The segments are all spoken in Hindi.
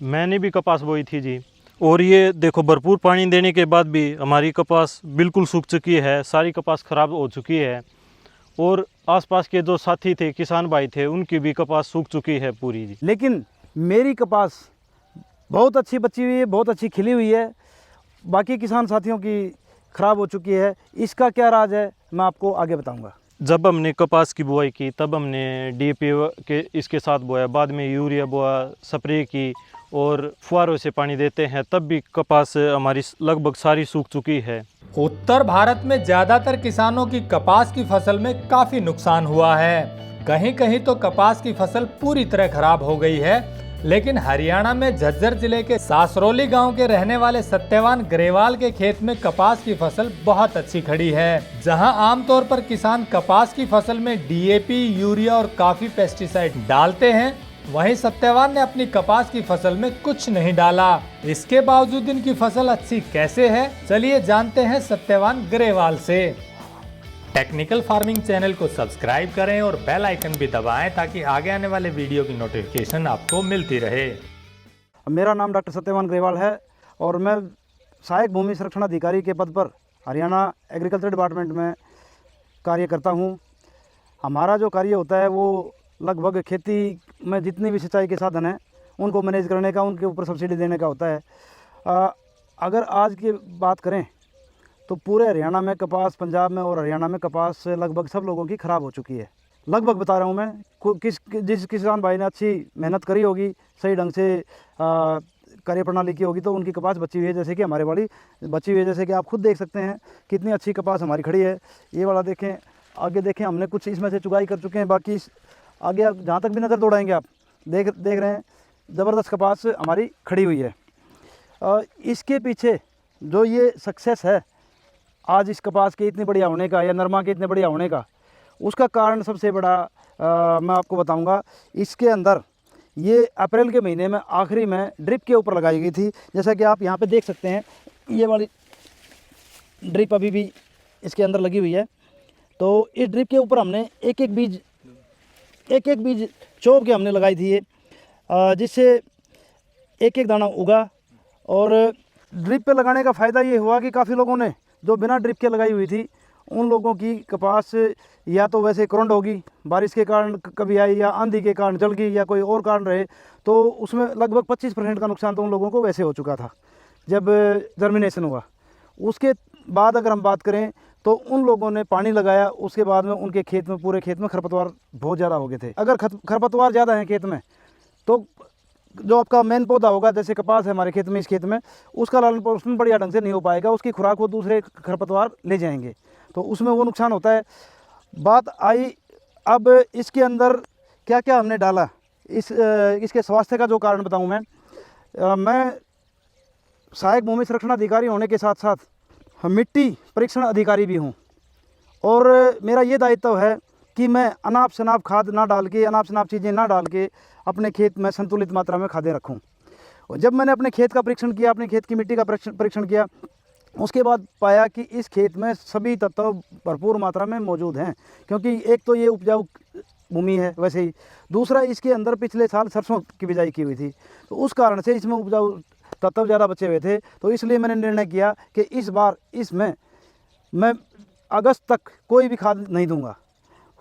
मैंने भी कपास बोई थी जी। और ये देखो भरपूर पानी देने के बाद भी हमारी कपास बिल्कुल सूख चुकी है, सारी कपास ख़राब हो चुकी है। और आसपास के जो साथी थे, किसान भाई थे, उनकी भी कपास सूख चुकी है पूरी जी। लेकिन मेरी कपास बहुत अच्छी बची हुई है, बहुत अच्छी खिली हुई है। बाकी किसान साथियों की ख़राब हो चुकी है। इसका क्या राज है मैं आपको आगे बताऊंगा। जब हमने कपास की बुआई की तब हमने डीएपी के इसके साथ बोया, बाद में यूरिया बोया, स्प्रे की और फुहारों से पानी देते हैं, तब भी कपास हमारी लगभग सारी सूख चुकी है। उत्तर भारत में ज्यादातर किसानों की कपास की फसल में काफी नुकसान हुआ है। कहीं कहीं तो कपास की फसल पूरी तरह खराब हो गई है। लेकिन हरियाणा में झज्जर जिले के सासरौली गांव के रहने वाले सत्यवान ग्रेवाल के खेत में कपास की फसल बहुत अच्छी खड़ी है। जहां आमतौर पर किसान कपास की फसल में डीएपी, यूरिया और काफी पेस्टिसाइड डालते हैं, वहीं सत्यवान ने अपनी कपास की फसल में कुछ नहीं डाला। इसके बावजूद इनकी फसल अच्छी कैसे है, चलिए जानते हैं सत्यवान ग्रेवाल से। टेक्निकल फार्मिंग चैनल को सब्सक्राइब करें और बेल आइकन भी दबाएं ताकि आगे आने वाले वीडियो की नोटिफिकेशन आपको मिलती रहे। मेरा नाम डॉक्टर सत्यवान ग्रेवाल है और मैं सहायक भूमि संरक्षण अधिकारी के पद पर हरियाणा एग्रीकल्चर डिपार्टमेंट में कार्य करता हूँ। हमारा जो कार्य होता है वो लगभग खेती में जितनी भी सिंचाई के साधन हैं उनको मैनेज करने का, उनके ऊपर सब्सिडी देने का होता है। अगर आज की बात करें तो पूरे हरियाणा में कपास, पंजाब में और हरियाणा में कपास लगभग सब लोगों की ख़राब हो चुकी है। लगभग बता रहा हूँ मैं, जिस किसान भाई ने अच्छी मेहनत करी होगी, सही ढंग से कार्यप्रणाली की होगी, तो उनकी कपास बची हुई है। जैसे कि हमारे वाली बची हुई है, जैसे कि आप खुद देख सकते हैं कितनी अच्छी कपास हमारी खड़ी है। ये वाला देखें, आगे देखें, हमने कुछ इसमें से चुगाई कर चुके हैं। बाकी आगे आप जहाँ तक भी नज़र दौड़ाएंगे आप देख रहे हैं ज़बरदस्त कपास हमारी खड़ी हुई है। इसके पीछे जो ये सक्सेस है आज इस कपास के इतने बढ़िया होने का या नरमा के इतने बढ़िया होने का, उसका कारण सबसे बड़ा मैं आपको बताऊंगा। इसके अंदर ये अप्रैल के महीने में आखिरी में ड्रिप के ऊपर लगाई गई थी। जैसा कि आप यहाँ पे देख सकते हैं, ये वाली ड्रिप अभी भी इसके अंदर लगी हुई है। तो इस ड्रिप के ऊपर हमने एक एक बीज चौब के हमने लगाई थी ये, जिससे एक एक दाना उगा। और ड्रिप पे लगाने का फ़ायदा ये हुआ कि काफ़ी लोगों ने जो बिना ड्रिप के लगाई हुई थी, उन लोगों की कपास या तो वैसे करंट होगी, बारिश के कारण कभी आई, या आंधी के कारण जल गई, या कोई और कारण रहे, तो उसमें लगभग 25% का नुकसान तो उन लोगों को वैसे हो चुका था जब जर्मिनेशन हुआ। उसके बाद अगर हम बात करें तो उन लोगों ने पानी लगाया, उसके बाद में उनके खेत में, पूरे खेत में खरपतवार बहुत ज़्यादा हो गए थे। अगर खरपतवार ज़्यादा है खेत में तो जो आपका मेन पौधा होगा, जैसे कपास है हमारे खेत में, इस खेत में उसका लालन पोषण बढ़िया ढंग से नहीं हो पाएगा, उसकी खुराक वो दूसरे खरपतवार ले जाएंगे, तो उसमें वो नुकसान होता है। बात आई अब इसके अंदर क्या क्या हमने डाला, इसके स्वास्थ्य का जो कारण बताऊं मैं सहायक भूमि संरक्षण अधिकारी होने के साथ साथ मिट्टी परीक्षण अधिकारी भी हूँ। और मेरा ये दायित्व है कि मैं अनाप शनाप खाद ना डाल के, अनाप शनाप चीज़ें ना डाल के अपने खेत में संतुलित मात्रा में खादें रखूं। और जब मैंने अपने खेत का परीक्षण किया, अपने खेत की मिट्टी का परीक्षण किया, उसके बाद पाया कि इस खेत में सभी तत्व भरपूर मात्रा में मौजूद हैं। क्योंकि एक तो ये उपजाऊ भूमि है, वैसे ही दूसरा इसके अंदर पिछले साल सरसों की बिजाई की हुई थी, तो उस कारण से इसमें उपजाऊ तत्व ज़्यादा बचे हुए थे। तो इसलिए मैंने निर्णय किया कि इस बार इसमें मैं अगस्त तक कोई भी खाद नहीं दूंगा।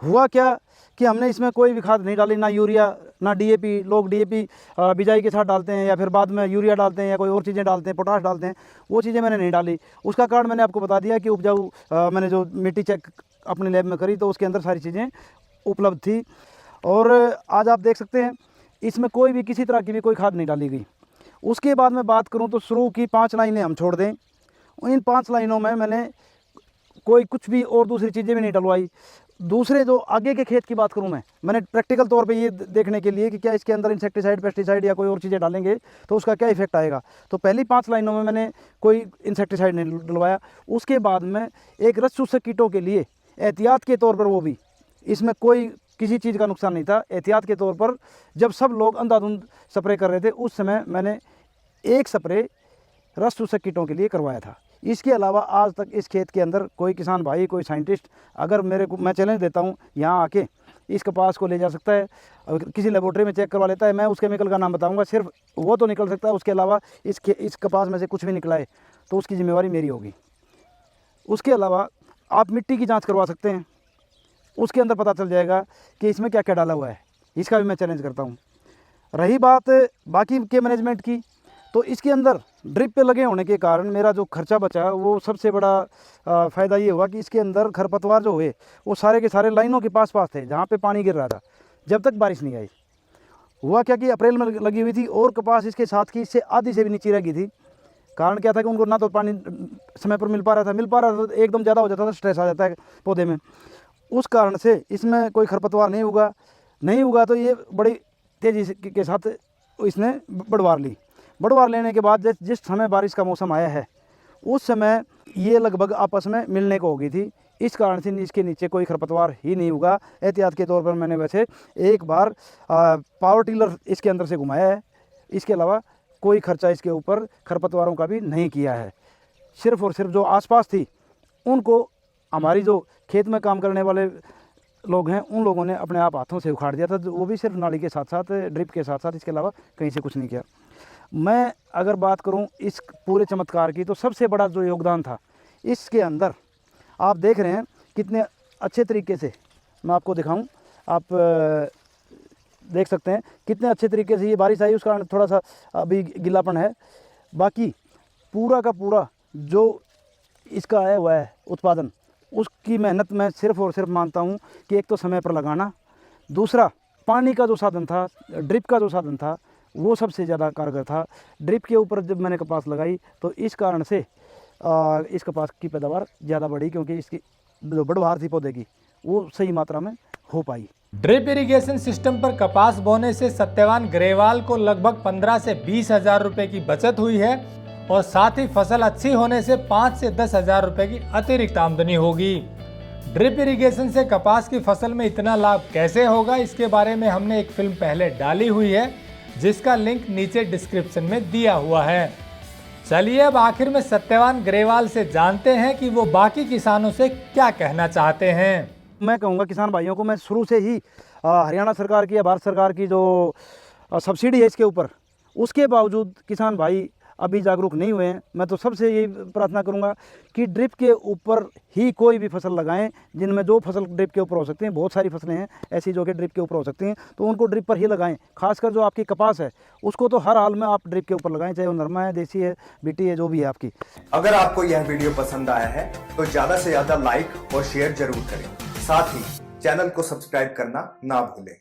हुआ क्या कि हमने इसमें कोई भी खाद नहीं डाली, ना यूरिया ना डीएपी। लोग डीएपी बिजाई के साथ डालते हैं या फिर बाद में यूरिया डालते हैं या कोई और चीज़ें डालते हैं, पोटाश डालते हैं, वो चीज़ें मैंने नहीं डाली। उसका कारण मैंने आपको बता दिया कि उपजाऊ मैंने जो मिट्टी चेक अपने लैब में करी तो उसके अंदर सारी चीज़ें उपलब्ध थी। और आज आप देख सकते हैं इसमें कोई भी किसी तरह की भी कोई खाद नहीं डाली गई। उसके बाद मैं बात करूँ तो शुरू की 5 लाइनें हम छोड़ दें, इन 5 लाइनों में मैंने कोई कुछ भी और दूसरी चीज़ें भी नहीं डलवाई। दूसरे जो आगे के खेत की बात करूं मैंने प्रैक्टिकल तौर पे ये देखने के लिए कि क्या इसके अंदर इंसेक्टिसाइड, पेस्टिसाइड या कोई और चीज़ें डालेंगे तो उसका क्या इफेक्ट आएगा, तो पहली 5 लाइनों में मैंने कोई इंसेक्टिसाइड नहीं डलवाया। उसके बाद में एक रस चूसक कीटों के लिए एहतियात के तौर पर, वो भी इसमें कोई किसी चीज़ का नुकसान नहीं था, एहतियात के तौर पर जब सब लोग अंधाधुंध स्प्रे कर रहे थे उस समय मैंने एक स्प्रे रस चूसक कीटों के लिए करवाया था। इसके अलावा आज तक इस खेत के अंदर कोई किसान भाई, कोई साइंटिस्ट, अगर मैं चैलेंज देता हूँ यहाँ आके इस कपास को ले जा सकता है, अगर किसी लेबोरेटरी में चेक करवा लेता है, मैं उस केमिकल का नाम बताऊंगा, सिर्फ वो तो निकल सकता है, उसके अलावा इस कपास में से कुछ भी निकला है तो उसकी जिम्मेवारी मेरी होगी। उसके अलावा आप मिट्टी की जांच करवा सकते हैं, उसके अंदर पता चल जाएगा कि इसमें क्या क्या डाला हुआ है, इसका भी मैं चैलेंज करता हूँ। रही बात बाकी के मैनेजमेंट की, तो इसके अंदर ड्रिप पे लगे होने के कारण मेरा जो खर्चा बचा वो सबसे बड़ा फ़ायदा ये हुआ कि इसके अंदर खरपतवार जो हुए वो सारे के सारे लाइनों के पास थे जहाँ पे पानी गिर रहा था, जब तक बारिश नहीं आई। हुआ क्या कि अप्रैल में लगी हुई थी और कपास इसके साथ की इससे आधी से भी नीचे रह गई थी। कारण क्या था कि उनको ना तो पानी समय पर मिल पा रहा था तो एकदम ज़्यादा हो जाता था, स्ट्रेस आ जाता है पौधे में। उस कारण से इसमें कोई खरपतवार नहीं उगा तो ये बड़ी तेज़ी के साथ इसने बढ़वार लेने के बाद जिस समय बारिश का मौसम आया है उस समय ये लगभग आपस में मिलने को हो गई थी। इस कारण से इसके नीचे कोई खरपतवार ही नहीं उगा। एहतियात के तौर पर मैंने वैसे एक बार पावर टिलर इसके अंदर से घुमाया है, इसके अलावा कोई खर्चा इसके ऊपर खरपतवारों का भी नहीं किया है। सिर्फ और सिर्फ जो आसपास थी उनको हमारी जो खेत में काम करने वाले लोग हैं उन लोगों ने अपने आप हाथों से उखाड़ दिया था, वो भी सिर्फ नाली के साथ साथ, ड्रिप के साथ साथ, इसके अलावा कहीं से कुछ नहीं किया। मैं अगर बात करूं इस पूरे चमत्कार की तो सबसे बड़ा जो योगदान था इसके अंदर, आप देख रहे हैं कितने अच्छे तरीके से, मैं आपको दिखाऊं, आप देख सकते हैं कितने अच्छे तरीके से ये बारिश आई, उस कारण थोड़ा सा अभी गिलापन है। बाकी पूरा का पूरा जो इसका आया हुआ है उत्पादन, उसकी मेहनत मैं सिर्फ और सिर्फ मानता हूँ कि एक तो समय पर लगाना, दूसरा पानी का जो साधन था, ड्रिप का जो साधन था, वो सबसे ज़्यादा कारगर था। ड्रिप के ऊपर जब मैंने कपास लगाई तो इस कारण से इस कपास की पैदावार ज़्यादा बढ़ी, क्योंकि इसकी जो बढ़वार थी पौधे की वो सही मात्रा में हो पाई। ड्रिप इरिगेशन सिस्टम पर कपास बोने से सत्यवान ग्रेवाल को लगभग 15 से 20 हजार रुपए की बचत हुई है और साथ ही फसल अच्छी होने से 5 से 10 हजार रुपए की अतिरिक्त आमदनी होगी। ड्रिप इरिगेशन से कपास की फसल में इतना लाभ कैसे होगा, इसके बारे में हमने एक फिल्म पहले डाली हुई है जिसका लिंक नीचे डिस्क्रिप्शन में दिया हुआ है। चलिए अब आखिर में सत्यवान ग्रेवाल से जानते हैं कि वो बाकी किसानों से क्या कहना चाहते हैं। मैं कहूँगा किसान भाइयों को, मैं शुरू से ही हरियाणा सरकार की या भारत सरकार की जो सब्सिडी है इसके ऊपर, उसके बावजूद किसान भाई अभी जागरूक नहीं हुए हैं। मैं तो सबसे यही प्रार्थना करूंगा कि ड्रिप के ऊपर ही कोई भी फसल लगाएं, जिनमें जो फसल ड्रिप के ऊपर हो सकती हैं, बहुत सारी फसलें हैं ऐसी जो कि ड्रिप के ऊपर हो सकती हैं, तो उनको ड्रिप पर ही लगाएं। खासकर जो आपकी कपास है उसको तो हर हाल में आप ड्रिप के ऊपर लगाएं, चाहे वो नरमा है, देसी है, बीटी है, जो भी है आपकी। अगर आपको यह वीडियो पसंद आया है तो ज्यादा से ज्यादा लाइक और शेयर जरूर करें, साथ ही चैनल को सब्सक्राइब करना ना भूलें।